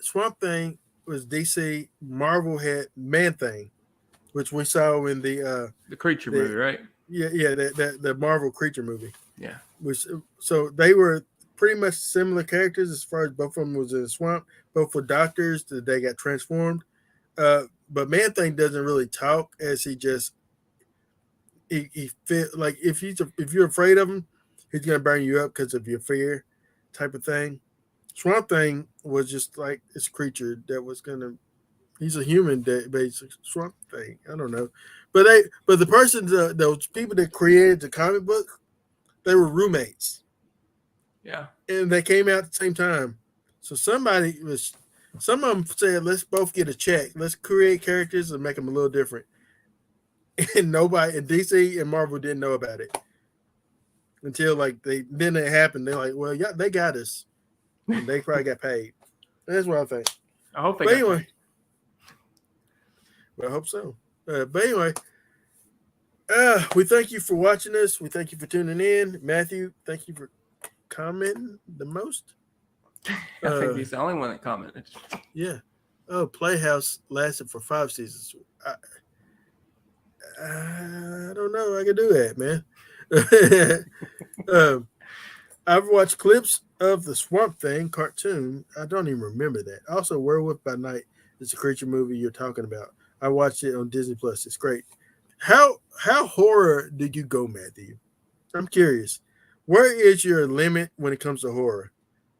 Swamp Thing was DC. Marvel had Man Thing, which we saw in the creature movie, right? Yeah, the Marvel creature movie. Yeah. So they were pretty much similar characters as far as both of them was in the swamp. Both were doctors that they got transformed. But Man Thing doesn't really talk, as he feel like if you're afraid of him, he's gonna burn you up because of your fear, type of thing. Swamp Thing was just like this creature that was gonna. He's a human that basically Swamp Thing. I don't know, but the persons those people that created the comic book, they were roommates. Yeah, and they came out at the same time. So some of them said, "Let's both get a check. Let's create characters and make them a little different." And nobody in DC and Marvel didn't know about it until then it happened. They're like, well, yeah, they got us. And they probably got paid. That's what I think. I hope they got paid. Well, I hope so. But anyway, we thank you for watching us. We thank you for tuning in. Matthew, thank you for commenting the most. I think he's the only one that commented. Yeah. Oh, Playhouse lasted for 5 seasons. I don't know. I can do that, man. I've watched clips of the Swamp Thing cartoon. I don't even remember that. Also, Werewolf by Night is the creature movie you're talking about. I watched it on Disney Plus. It's great. How horror did you go, Matthew? I'm curious. Where is your limit when it comes to horror?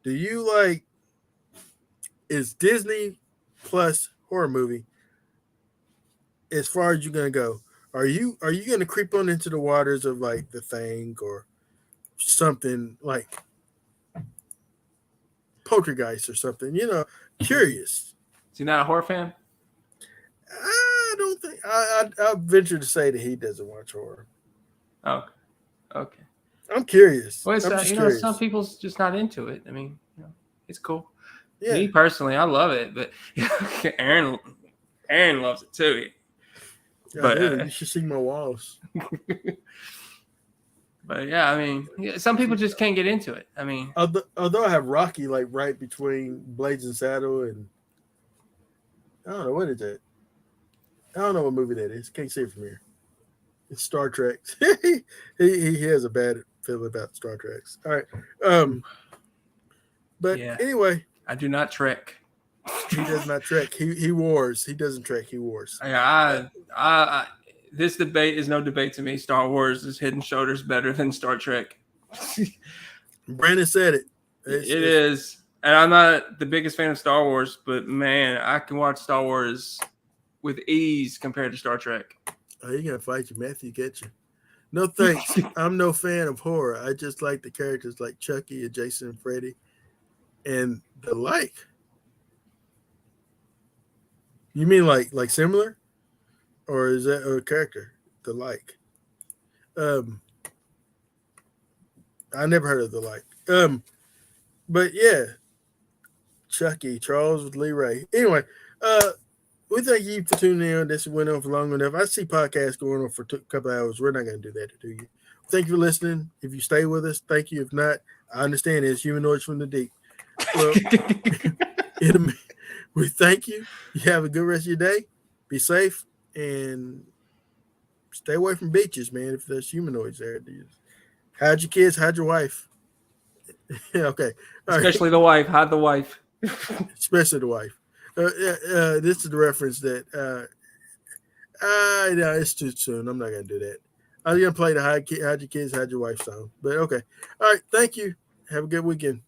Do you is Disney Plus horror movie as far as you're gonna go? Are you gonna creep on into the waters of like The Thing or something like Poltergeist or something? Curious. Is he not a horror fan? I don't think I venture to say that he doesn't watch horror. Oh, okay. I'm curious. Well, curious. Some people's just not into it. I mean, it's cool. Yeah. Me personally, I love it, but Aaron loves it too. But you should see my walls. But yeah, I mean, some people just can't get into it. I mean, although I have Rocky right between Blazing Saddle and I don't know what is that. I don't know what movie that is. Can't see it from here. It's Star Trek. he has a bad feeling about Star Treks. All right. But anyway, I do not trek. He does not trek. He wars. He doesn't trek. He wars. Yeah, this debate is no debate to me. Star Wars is head and shoulders better than Star Trek. Brandon said it. It is. And I'm not the biggest fan of Star Wars, but man, I can watch Star Wars with ease compared to Star Trek. Oh, you're gonna fight you, Matthew. Get you. No thanks. I'm no fan of horror. I just like the characters like Chucky and Jason and Freddy and the like. You mean like similar? Or is that a character? The like. I never heard of the like. But yeah. Chucky, Charles with Lee Ray. Anyway, we thank you for tuning in. This went on for long enough. I see podcasts going on for a couple of hours. We're not going to do that to you. Thank you for listening. If you stay with us, thank you. If not, I understand it's Humanoids from the Deep. Well, we thank you. You have a good rest of your day. Be safe and stay away from beaches, man. If there's humanoids there, hide your kids, hide your wife. Okay. Especially the wife. Hide the wife. Especially the wife. This is the reference that no, it's too soon. I'm not gonna do that. I was gonna play the hide your kids, hide your wife song. But okay. All right, thank you. Have a good weekend.